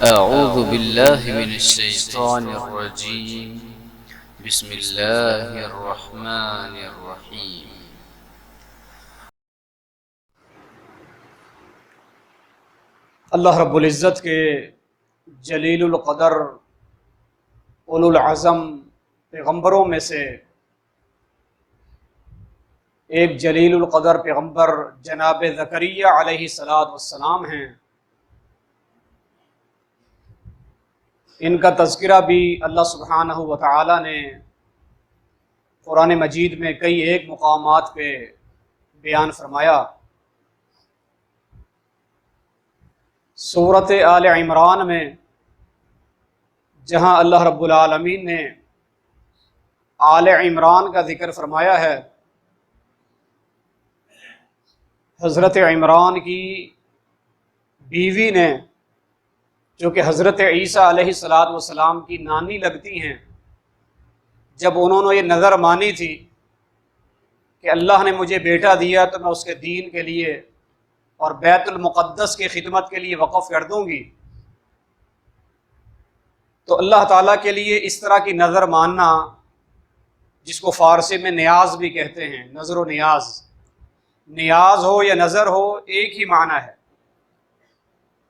أعوذ بالله من الشيطان الرجيم. بسم الله الرحمن الرحيم. اللہ رب العزت کے جلیل القدر اولو العزم پیغمبروں میں سے ایک جلیل القدر پیغمبر جناب زکریا علیہ السلام ہیں۔ ان کا تذکرہ بھی اللہ سبحانہ و تعالی نے قرآن مجید میں کئی ایک مقامات پہ بیان فرمایا۔ سورۃ آل عمران میں جہاں اللہ رب العالمین نے آل عمران کا ذکر فرمایا ہے، حضرت عمران کی بیوی نے، جو کہ حضرت عیسیٰ علیہ السلام کی نانی لگتی ہیں، جب انہوں نے یہ نظر مانی تھی کہ اللہ نے مجھے بیٹا دیا تو میں اس کے دین کے لیے اور بیت المقدس کی خدمت کے لیے وقف کر دوں گی، تو اللہ تعالیٰ کے لیے اس طرح کی نظر ماننا، جس کو فارسی میں نیاز بھی کہتے ہیں، نظر و نیاز، نیاز ہو یا نظر ہو ایک ہی معنی ہے،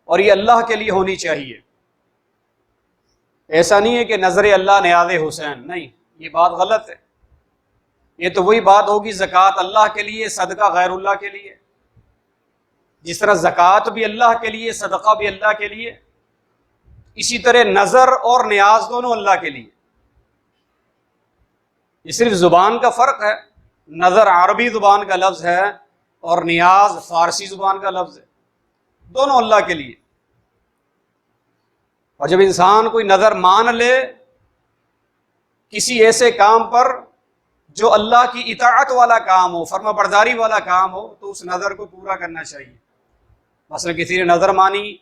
اور یہ اللہ کے لیے ہونی چاہیے۔ ایسا نہیں ہے کہ نظر اللہ نیاز حسین، نہیں، یہ بات غلط ہے۔ یہ تو وہی بات ہوگی زکوٰۃ اللہ کے لیے، صدقہ غیر اللہ کے لیے۔ جس طرح زکوٰۃ بھی اللہ کے لیے، صدقہ بھی اللہ کے لیے، اسی طرح نظر اور نیاز دونوں اللہ کے لیے۔ یہ صرف زبان کا فرق ہے، نظر عربی زبان کا لفظ ہے اور نیاز فارسی زبان کا لفظ ہے، دونوں اللہ کے لیے۔ اور جب انسان کوئی نظر مان لے کسی ایسے کام پر جو اللہ کی اطاعت والا کام ہو، فرما برداری والا کام ہو، تو اس نظر کو پورا کرنا چاہیے۔ مثلا کسی نے نظر مانی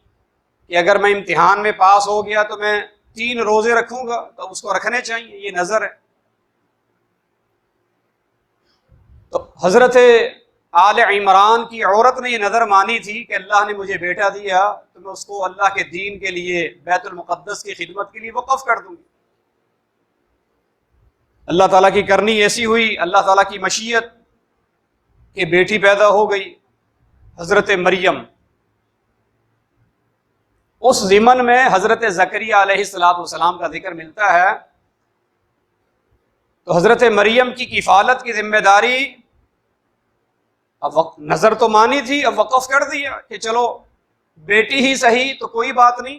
کہ اگر میں امتحان میں پاس ہو گیا تو میں 3 روزے رکھوں گا، تو اس کو رکھنے چاہیے، یہ نظر ہے۔ تو حضرت آل عمران کی عورت نے یہ نظر مانی تھی کہ اللہ نے مجھے بیٹا دیا تو میں اس کو اللہ کے دین کے لیے، بیت المقدس کی خدمت کے لیے وقف کر دوں گی۔ اللہ تعالیٰ کی کرنی ایسی ہوئی، اللہ تعالیٰ کی مشیت کہ بیٹی پیدا ہو گئی، حضرت مریم۔ اس ضمن میں حضرت زکریا علیہ السلام کا ذکر ملتا ہے، تو حضرت مریم کی کفالت کی ذمہ داری، اب نظر تو مانی تھی، اب وقف کر دیا کہ چلو بیٹی ہی صحیح تو کوئی بات نہیں،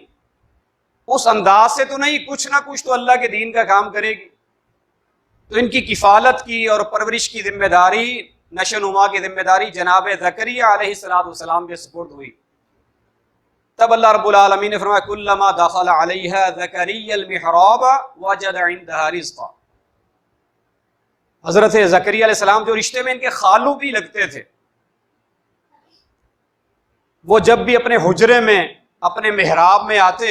اس انداز سے تو نہیں، کچھ نہ کچھ تو اللہ کے دین کا کام کرے گی۔ تو ان کی کفالت کی اور پرورش کی ذمہ داری، نشو و نما کی ذمہ داری جناب زکریا علیہ السلام کے سپرد ہوئی۔ تب اللہ رب العالمین نے فرمایا کلما دخل علیہا زکریا المحراب وجد عندها رزقا۔ حضرت زکریا علیہ السلام جو رشتے میں ان کے خالو بھی لگتے تھے، وہ جب بھی اپنے حجرے میں، اپنے محراب میں آتے،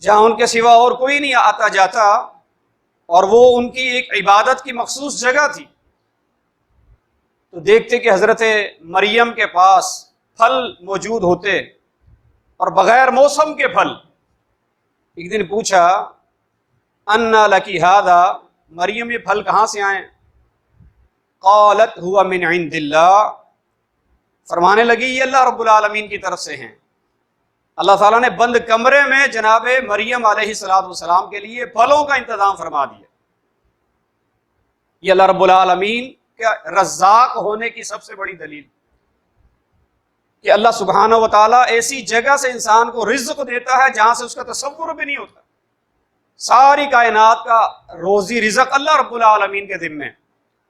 جہاں ان کے سوا اور کوئی نہیں آتا جاتا، اور وہ ان کی ایک عبادت کی مخصوص جگہ تھی، تو دیکھتے کہ حضرت مریم کے پاس پھل موجود ہوتے، اور بغیر موسم کے پھل۔ ایک دن پوچھا انا لکی ھذا، مریم یہ پھل کہاں سے آئیں؟ قالت ہوا من عند اللہ، فرمانے لگی یہ اللہ رب العالمین کی طرف سے ہیں۔ اللہ تعالیٰ نے بند کمرے میں جناب مریم علیہ السلام کے لیے پھلوں کا انتظام فرما دیا۔ یہ اللہ رب العالمین کا رزاق ہونے کی سب سے بڑی دلیل کہ اللہ سبحانہ و تعالیٰ ایسی جگہ سے انسان کو رزق دیتا ہے جہاں سے اس کا تصور بھی نہیں ہوتا۔ ساری کائنات کا روزی رزق اللہ رب العالمین کے ذمے۔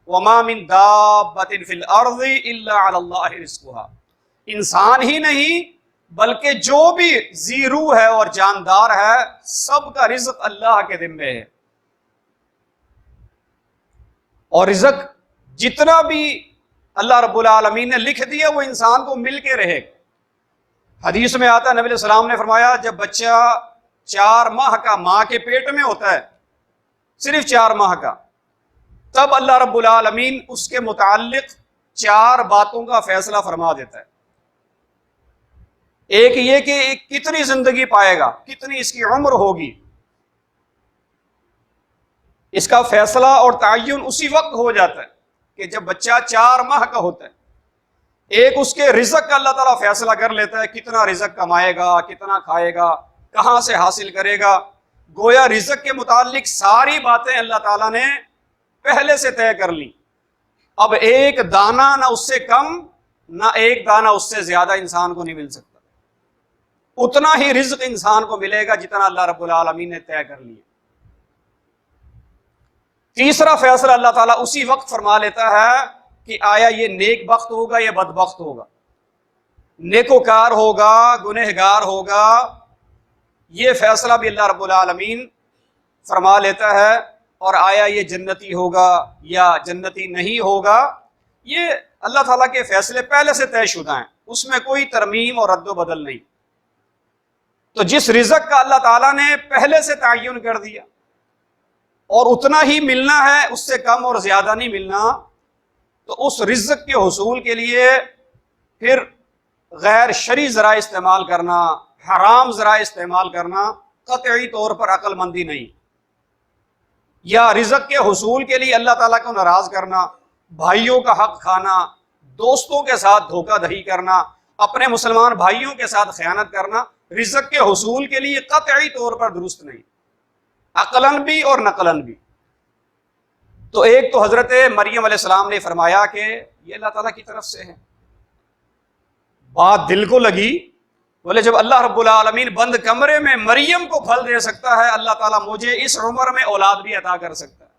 وما من دابۃ فی الارض الا علی اللہ رزقها، انسان ہی نہیں بلکہ جو بھی ذی روح ہے اور جاندار ہے، سب کا رزق اللہ کے ذمے ہے۔ اور رزق جتنا بھی اللہ رب العالمین نے لکھ دیا وہ انسان کو مل کے رہے۔ حدیث میں آتا ہے، نبی علیہ السلام نے فرمایا جب بچہ 4 ماہ کا ماں کے پیٹ میں ہوتا ہے، صرف 4 ماہ کا، تب اللہ رب العالمین اس کے متعلق 4 باتوں کا فیصلہ فرما دیتا ہے۔ ایک یہ کہ کتنی زندگی پائے گا، کتنی اس کی عمر ہوگی، اس کا فیصلہ اور تعین اسی وقت ہو جاتا ہے کہ جب بچہ 4 ماہ کا ہوتا ہے۔ ایک اس کے رزق کا اللہ تعالیٰ فیصلہ کر لیتا ہے، کتنا رزق کمائے گا، کتنا کھائے گا، کہاں سے حاصل کرے گا۔ گویا رزق کے متعلق ساری باتیں اللہ تعالیٰ نے پہلے سے طے کر لی۔ اب ایک دانہ نہ اس سے کم نہ ایک دانہ اس سے زیادہ انسان کو نہیں مل سکتا، اتنا ہی رزق انسان کو ملے گا جتنا اللہ رب العالمین نے طے کر لیا۔ تیسرا فیصلہ اللہ تعالیٰ اسی وقت فرما لیتا ہے کہ آیا یہ نیک بخت ہوگا یا بدبخت ہوگا، نیکوکار ہوگا، گنہگار ہوگا۔ یہ فیصلہ بھی اللہ رب العالمین فرما لیتا ہے۔ اور آیا یہ جنتی ہوگا یا جنتی نہیں ہوگا، یہ اللہ تعالیٰ کے فیصلے پہلے سے طے شدہ ہیں، اس میں کوئی ترمیم اور رد و بدل نہیں۔ تو جس رزق کا اللہ تعالیٰ نے پہلے سے تعین کر دیا اور اتنا ہی ملنا ہے، اس سے کم اور زیادہ نہیں ملنا، تو اس رزق کے حصول کے لیے پھر غیر شرعی ذرائع استعمال کرنا، حرام ذرائع استعمال کرنا قطعی طور پر عقل مندی نہیں۔ یا رزق کے حصول کے لیے اللہ تعالیٰ کو ناراض کرنا، بھائیوں کا حق کھانا، دوستوں کے ساتھ دھوکہ دہی کرنا، اپنے مسلمان بھائیوں کے ساتھ خیانت کرنا رزق کے حصول کے لیے قطعی طور پر درست نہیں، عقلاً بھی اور نقلاً بھی۔ تو ایک تو حضرت مریم علیہ السلام نے فرمایا کہ یہ اللہ تعالیٰ کی طرف سے ہے، بات دل کو لگی، بولے جب اللہ رب العالمین بند کمرے میں مریم کو پھل دے سکتا ہے، اللہ تعالیٰ مجھے اس عمر میں اولاد بھی عطا کر سکتا ہے۔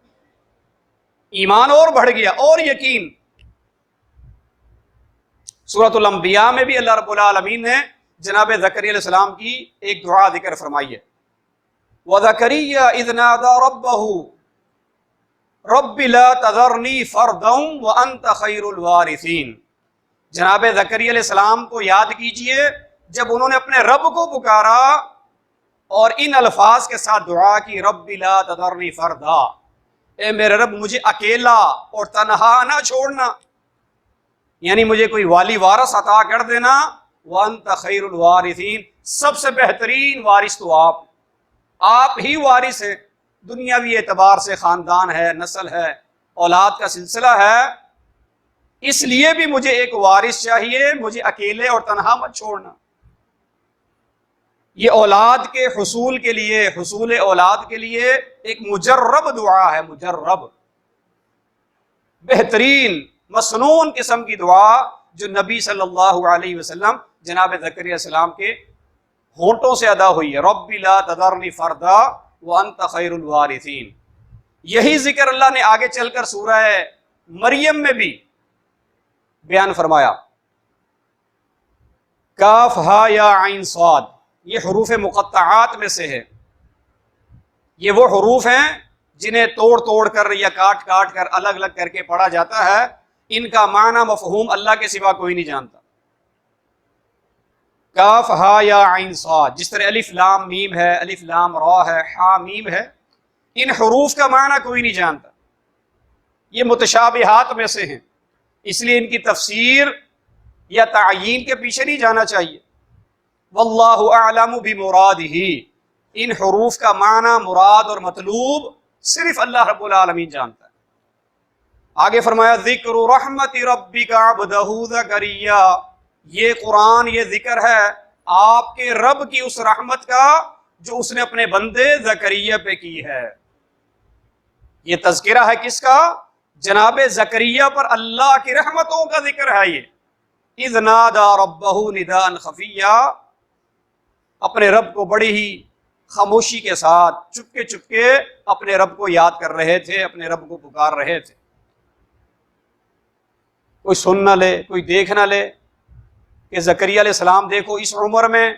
ایمان اور بڑھ گیا اور یقین۔ سورۃ الانبیاء میں بھی اللہ رب العالمین نے جناب زکریا علیہ السلام کی ایک دعا ذکر فرمائی ہے، وَزَكَرِيَّا إِذْ نَادَى رَبَّهُ رَبِّ لَا تَذَرْنِي فَرْدًا وَأَنْتَ خَيْرُ الْوَارِثِينَ۔ جناب زکریا علیہ السلام کو یاد کیجئے جب انہوں نے اپنے رب کو پکارا اور ان الفاظ کے ساتھ دعا کی، رَبِّ لَا تَذَرْنِي فَرْدًا، اے میرے رب مجھے اکیلا اور تنہا نہ چھوڑنا، یعنی مجھے کوئی والی وارث عطا کر دینا۔ وَأَنْتَ خَيْرُ الْوَارِثِينَ، سب سے بہترین وارث تو آپ ہی وارث ہیں، دنیاوی اعتبار سے خاندان ہے، نسل ہے، اولاد کا سلسلہ ہے، اس لیے بھی مجھے ایک وارث چاہیے، مجھے اکیلے اور تنہا مت چھوڑنا۔ یہ اولاد کے حصول کے لیے، حصول اولاد کے لیے ایک مجرب دعا ہے، مجرب، بہترین مسنون قسم کی دعا جو نبی صلی اللہ علیہ وسلم جناب زکریا علیہ السلام کے ہونٹوں سے ادا ہوئی ہے، رب لا تذرنی فردا وانت خیر الوارثین۔ یہی ذکر اللہ نے آگے چل کر سورہ مریم میں بھی بیان فرمایا، کاف ہا یا عین صاد، یہ حروف مقطعات میں سے ہے، یہ وہ حروف ہیں جنہیں توڑ توڑ کر یا کاٹ کاٹ کر الگ الگ کر کے پڑھا جاتا ہے، ان کا معنی مفہوم اللہ کے سوا کوئی نہیں جانتا۔ کاف ہا یا عین صاد، جس طرح الف لام میم ہے، الف لام را ہے، ہا میم ہے، ان حروف کا معنی کوئی نہیں جانتا، یہ متشابہات میں سے ہیں، اس لیے ان کی تفسیر یا تعیین کے پیچھے نہیں جانا چاہیے۔ واللہ اعلم بمرادہ، ان حروف کا معنی، مراد اور مطلوب صرف اللہ رب العالمین جانتا ہے۔ آگے فرمایا ذکر رحمت ربک عبدہ زکریا، یہ قرآن، یہ ذکر ہے آپ کے رب کی اس رحمت کا جو اس نے اپنے بندے زکریا پہ کی ہے۔ یہ تذکرہ ہے کس کا؟ جناب زکریا پر اللہ کی رحمتوں کا ذکر ہے۔ یہ اذ نادى ربہ نداء خفیا، اپنے رب کو بڑی ہی خاموشی کے ساتھ چپکے چپکے اپنے رب کو یاد کر رہے تھے، اپنے رب کو پکار رہے تھے۔ کوئی سن نہ لے، کوئی دیکھ نہ لے کہ زکریا علیہ السلام دیکھو اس عمر میں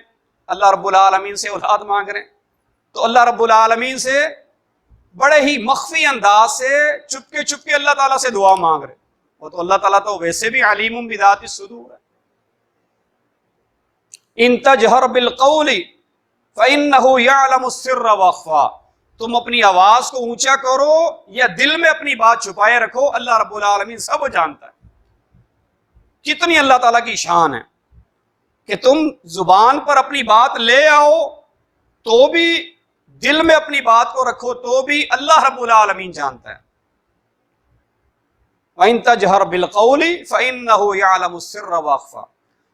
اللہ رب العالمین سے اولاد مانگ رہے ہیں، تو اللہ رب العالمین سے بڑے ہی مخفی انداز سے چپکے چپکے اللہ تعالیٰ سے دعا مانگ رہے ہیں۔ وہ تو اللہ تعالیٰ تو ویسے بھی علیم بذات الصدور ہے۔ ان تجہر بالقول فإنہ یعلم السر واخفی، تم اپنی آواز کو اونچا کرو یا دل میں اپنی بات چھپائے رکھو، اللہ رب العالمین سب جانتا ہے۔ کتنی اللہ تعالیٰ کی شان ہے کہ تم زبان پر اپنی بات لے آؤ تو بھی، دل میں اپنی بات کو رکھو تو بھی اللہ رب العالمین جانتا ہے۔ وَإِن تَجْهَرْ بِالْقَوْلِ فَإِنَّهُ يَعْلَمُ السِّرَّ وَأَخْفَى۔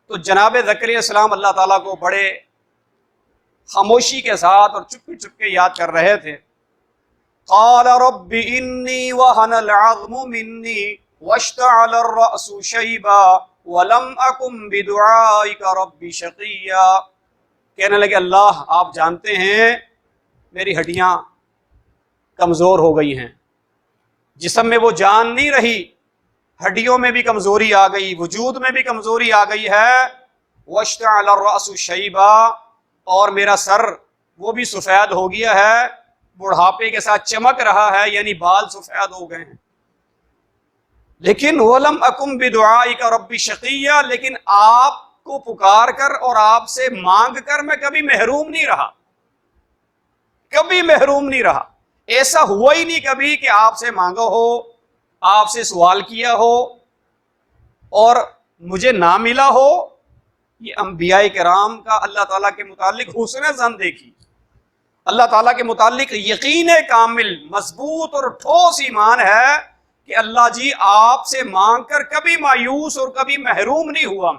تو جناب زکریا السلام اللہ تعالیٰ کو بڑے خاموشی کے ساتھ اور چپکے چپکے یاد کر رہے تھے۔ قال رب انی وہن العظم منی واشتعل الرأس شیبا ولم اکن بدعائک رب شقیا۔ کہنے لگے اللہ آپ جانتے ہیں میری ہڈیاں کمزور ہو گئی ہیں، جسم میں وہ جان نہیں رہی، ہڈیوں میں بھی کمزوری آ گئی، وجود میں بھی کمزوری آ گئی ہے۔ واشتعل الرأس شیبا، اور میرا سر وہ بھی سفید ہو گیا ہے، بڑھاپے کے ساتھ چمک رہا ہے، یعنی بال سفید ہو گئے ہیں۔ لیکن وَلَمْ أَكُمْ بِدُعَائِكَ رَبِّ شَقِيًّا، لیکن آپ کو پکار کر اور آپ سے مانگ کر میں کبھی محروم نہیں رہا، کبھی محروم نہیں رہا۔ ایسا ہوا ہی نہیں کبھی کہ آپ سے مانگا ہو، آپ سے سوال کیا ہو اور مجھے نہ ملا ہو۔ یہ انبیاء کرام کا اللہ تعالیٰ کے متعلق حسن ظن دیکھی، اللہ تعالیٰ کے متعلق یقین کامل مضبوط اور ٹھوس ایمان ہے کہ اللہ جی آپ سے مانگ کر کبھی مایوس اور کبھی محروم نہیں ہوا،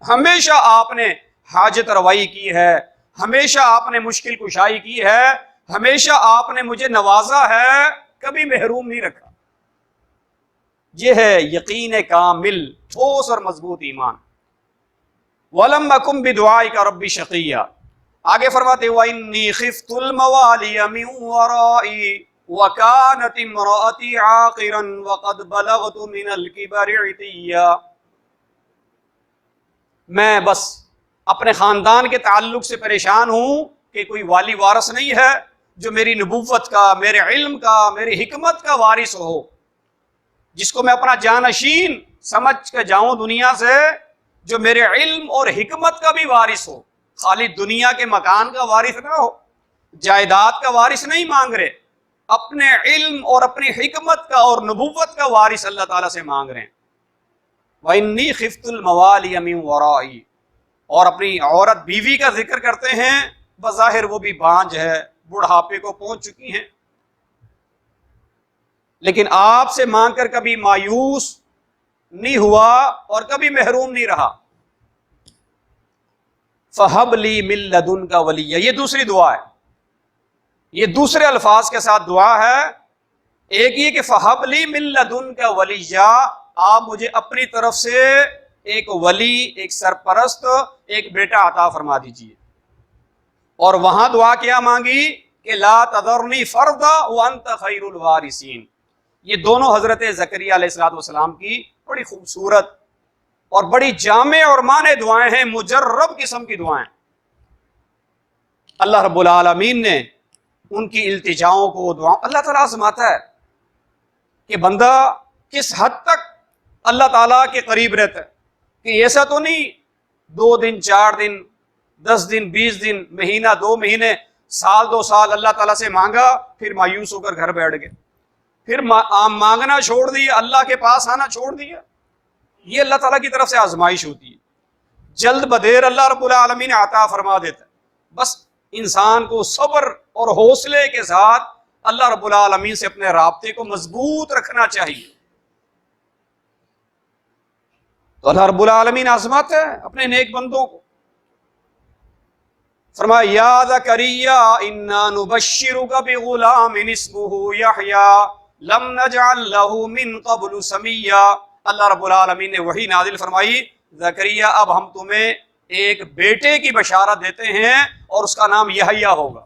ہمیشہ آپ نے حاجت روائی کی ہے، ہمیشہ آپ نے مشکل کشائی کی ہے، ہمیشہ آپ نے مجھے نوازا ہے، کبھی محروم نہیں رکھا۔ یہ ہے یقین کامل ٹھوس اور مضبوط ایمان۔ وَلَمْ أَكُنْ بِدُعَائِكَ رَبِّ شَقِيًّا، آگے فرماتے وَإِنِّي خِفْتُ الْمَوَالِيَ مِنْ وَرَائِي وَكَانَتِ امْرَأَتِي عَاقِرًا وَقَدْ بَلَغْتُ مِنَ الْكِبَرِ عِتِيًّا، میں بس اپنے خاندان کے تعلق سے پریشان ہوں کہ کوئی والی وارث نہیں ہے جو میری نبوت کا، میرے علم کا، میری حکمت کا وارث ہو، جس کو میں اپنا جانشین سمجھ کے جاؤں دنیا سے، جو میرے علم اور حکمت کا بھی وارث ہو، خالی دنیا کے مکان کا وارث نہ ہو، جائیداد کا وارث نہیں مانگ رہے، اپنے علم اور اپنی حکمت کا اور نبوت کا وارث اللہ تعالیٰ سے مانگ رہے ہیں۔ وَإِنِّي خِفْتُ الْمَوَالِيَ مِنْ وَرَائِي، اور اپنی عورت بیوی کا ذکر کرتے ہیں، بظاہر وہ بھی بانجھ ہے، بڑھاپے کو پہنچ چکی ہیں، لیکن آپ سے مانگ کر کبھی مایوس نہیں ہوا اور کبھی محروم نہیں رہا۔ فَهَبْ لِي مِن لَّدُنْكَ وَلِيًّا، یہ دوسری دعا ہے، یہ دوسرے الفاظ کے ساتھ دعا ہے۔ ایک یہ کہ فَهَبْ لِي مِن لَّدُنْكَ وَلِيًّا، آپ مجھے اپنی طرف سے ایک ولی، ایک سرپرست، ایک بیٹا عطا فرما دیجیے۔ اور وہاں دعا کیا مانگی کہ لا تذرنی فردا وانت خیر الوارثین۔ یہ دونوں حضرت زکریا علیہ السلام کی بڑی خوبصورت اور بڑی جامع اور معنی دعائیں ہیں، مجرب قسم کی دعائیں۔ اللہ رب العالمین نے ان کی التجاؤں کو، دعاؤں، اللہ تعالیٰ آزماتا ہے کہ بندہ کس حد تک اللہ تعالیٰ کے قریب رہتا ہے، کہ ایسا تو نہیں 2 دن 4 دن 10 دن 20 دن، مہینہ 2 مہینے، سال 2 سال اللہ تعالیٰ سے مانگا، پھر مایوس ہو کر گھر بیٹھ گئے، پھر مانگنا چھوڑ دیا، اللہ کے پاس آنا چھوڑ دیا۔ یہ اللہ تعالیٰ کی طرف سے آزمائش ہوتی ہے، جلد بدیر اللہ رب العالمین عطا فرما دیتا ہے۔ بس انسان کو صبر اور حوصلے کے ساتھ اللہ رب العالمین سے اپنے رابطے کو مضبوط رکھنا چاہیے۔ تو اللہ رب العالمین آزماتا ہے اپنے نیک بندوں کو۔ فرمایا یا زکریا انا نبشرک بغلام اسمہ یحییٰ لم نجعل لہ من قبل سمیا۔ اللہ رب العالمین نے وحی نازل فرمائی، زکریا اب ہم تمہیں ایک بیٹے کی بشارت دیتے ہیں اور اس کا نام یحییٰ ہوگا۔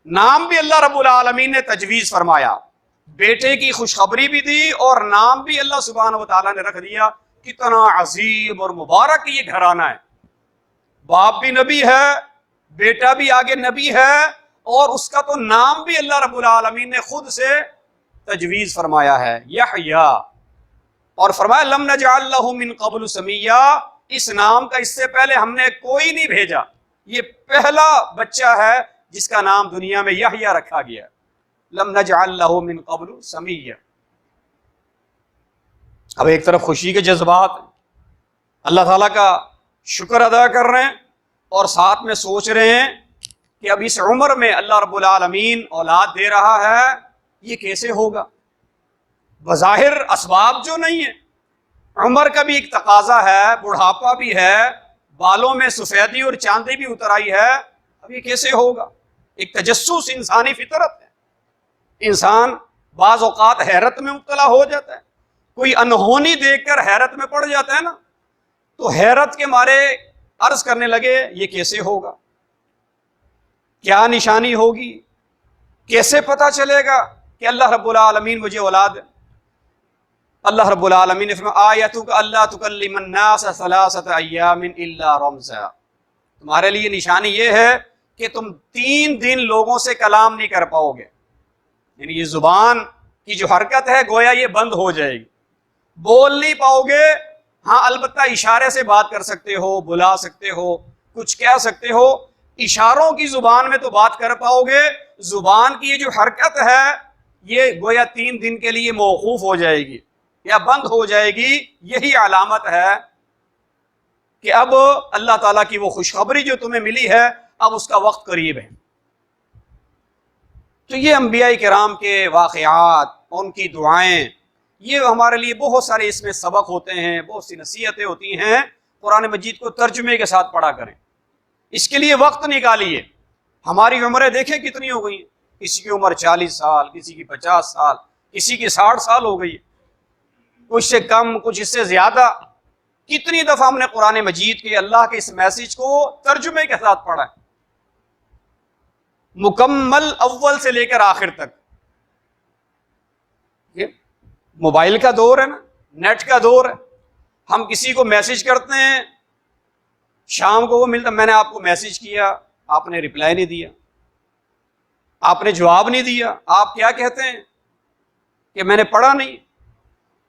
نام بھی اللہ رب العالمین نے تجویز فرمایا، بیٹے کی خوشخبری بھی دی اور نام بھی اللہ سبحانہ و تعالیٰ نے رکھ دیا۔ کتنا عظیم اور مبارک یہ گھرانہ ہے، باپ بھی نبی ہے، بیٹا بھی آگے نبی ہے، اور اس کا تو نام بھی اللہ رب العالمین نے خود سے تجویز فرمایا ہے، یحییٰ، اور فرمایا لم نجعل لہ من قبل سمیا، اس نام کا اس سے پہلے ہم نے کوئی نہیں بھیجا، یہ پہلا بچہ ہے جس کا نام دنیا میں یحییٰ رکھا گیا، لم نجعل لہ من قبل سمیا۔ اب ایک طرف خوشی کے جذبات، اللہ تعالیٰ کا شکر ادا کر رہے ہیں اور ساتھ میں سوچ رہے ہیں کہ اب اس عمر میں اللہ رب العالمین اولاد دے رہا ہے، یہ کیسے ہوگا؟ بظاہر اسباب جو نہیں ہیں، عمر کا بھی ایک تقاضا ہے، بڑھاپا بھی ہے، بالوں میں سفیدی اور چاندی بھی اتر آئی ہے، اب یہ کیسے ہوگا؟ ایک تجسس انسانی فطرت ہے، انسان بعض اوقات حیرت میں مبتلا ہو جاتا ہے، کوئی انہونی دیکھ کر حیرت میں پڑ جاتا ہے نا، تو حیرت کے مارے عرض کرنے لگے یہ کیسے ہوگا، کیا نشانی ہوگی، کیسے پتہ چلے گا کہ اللہ رب العالمین مجھے اولاد ہے؟ اللہ رب العالمین نے فرمایا آیتک اللہ تکلم الناس ثلاثۃ ایام الا رمزا، تمہارے لیے نشانی یہ ہے کہ تم 3 دن لوگوں سے کلام نہیں کر پاؤ گے، یعنی یہ زبان کی جو حرکت ہے گویا یہ بند ہو جائے گی، بول نہیں پاؤ گے، ہاں البتہ اشارے سے بات کر سکتے ہو، بلا سکتے ہو، کچھ کہہ سکتے ہو، اشاروں کی زبان میں تو بات کر پاؤ گے، زبان کی یہ جو حرکت ہے یہ گویا 3 دن کے لیے موقوف ہو جائے گی یا بند ہو جائے گی۔ یہی علامت ہے کہ اب اللہ تعالیٰ کی وہ خوشخبری جو تمہیں ملی ہے اب اس کا وقت قریب ہے۔ تو یہ انبیاء کرام کے واقعات، ان کی دعائیں، یہ ہمارے لیے بہت سارے اس میں سبق ہوتے ہیں، بہت سی نصیحتیں ہوتی ہیں۔ قرآن مجید کو ترجمے کے ساتھ پڑھا کریں، اس کے لیے وقت نکالیے۔ ہماری عمریں دیکھیں کتنی ہو گئی ہیں، کسی کی عمر 40 سال، کسی کی 50 سال، کسی کی 60 سال ہو گئی ہے، کچھ سے کم، کچھ اس سے زیادہ۔ کتنی دفعہ ہم نے قرآن مجید کے اللہ کے اس میسج کو ترجمے کے ساتھ پڑھا ہے، مکمل اول سے لے کر آخر تک۔ یہ موبائل کا دور ہے نا، نیٹ کا دور ہے، ہم کسی کو میسج کرتے ہیں، شام کو وہ ملتا، میں نے آپ کو میسج کیا، آپ نے رپلائی نہیں دیا، آپ نے جواب نہیں دیا، آپ کیا کہتے ہیں کہ میں نے پڑھا نہیں؟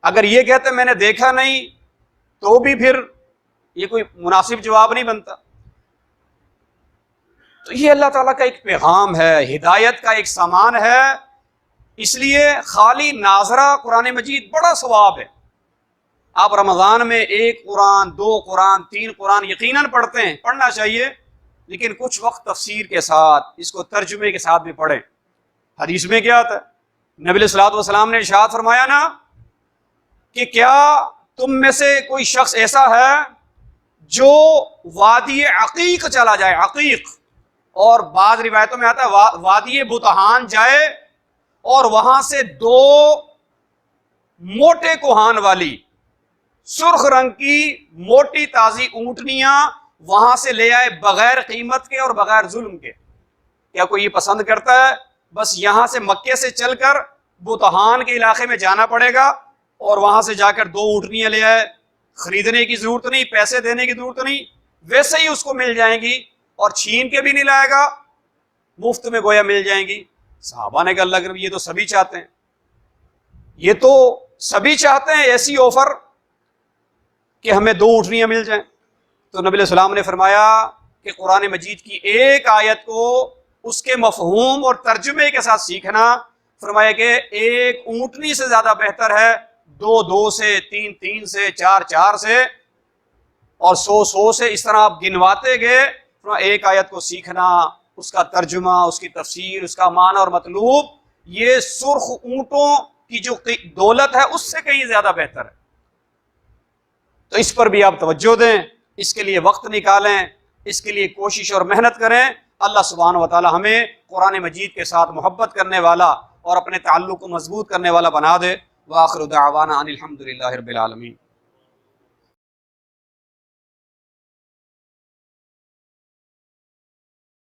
اگر یہ کہتے ہیں میں نے دیکھا نہیں تو بھی پھر یہ کوئی مناسب جواب نہیں بنتا۔ تو یہ اللہ تعالیٰ کا ایک پیغام ہے، ہدایت کا ایک سامان ہے، اس لیے خالی ناظرہ قرآن مجید بڑا ثواب ہے۔ آپ رمضان میں 1 قرآن، 2 قرآن، 3 قرآن یقیناً پڑھتے ہیں، پڑھنا چاہیے، لیکن کچھ وقت تفسیر کے ساتھ، اس کو ترجمے کے ساتھ بھی پڑھیں۔ حدیث میں کیا آتا ہے؟ نبی علیہ الصلوۃ والسلام نے ارشاد فرمایا نا کہ کیا تم میں سے کوئی شخص ایسا ہے جو وادی عقیق چلا جائے، عقیق، اور بعض روایتوں میں آتا ہے وادی بطحان جائے اور وہاں سے 2 موٹے کوہان والی سرخ رنگ کی موٹی تازی اونٹنیاں وہاں سے لے آئے بغیر قیمت کے اور بغیر ظلم کے؟ کیا کوئی یہ پسند کرتا ہے؟ بس یہاں سے مکے سے چل کر بطحان کے علاقے میں جانا پڑے گا اور وہاں سے جا کر 2 اونٹنیاں لے آئے، خریدنے کی ضرورت نہیں، پیسے دینے کی ضرورت نہیں، ویسے ہی اس کو مل جائیں گی اور چھین کے بھی نہیں لائے گا، مفت میں گویا مل جائیں گی۔ صحابہ نے کہا اللہ کے نبی یہ تو سبھی چاہتے ہیں، یہ تو سبھی چاہتے ہیں ایسی آفر کہ ہمیں 2 اونٹنیاں مل جائیں۔ تو نبی علیہ السلام نے فرمایا کہ قرآن مجید کی ایک آیت کو اس کے مفہوم اور ترجمے کے ساتھ سیکھنا، فرمایا کہ 1 اونٹنی سے زیادہ بہتر ہے 2 سے، 3 سے، 4 سے اور 100 سے، اس طرح آپ گنواتے گئے۔ ایک آیت کو سیکھنا، اس کا ترجمہ، اس کی تفسیر، اس کا معنی اور مطلوب، یہ سرخ اونٹوں کی جو دولت ہے اس سے کہیں زیادہ بہتر ہے۔ تو اس پر بھی آپ توجہ دیں، اس کے لیے وقت نکالیں، اس کے لیے کوشش اور محنت کریں۔ اللہ سبحانہ و تعالی ہمیں قرآن مجید کے ساتھ محبت کرنے والا اور اپنے تعلق کو مضبوط کرنے والا بنا دے۔ وآخر دعوانا ان الحمد للہ رب العالمین۔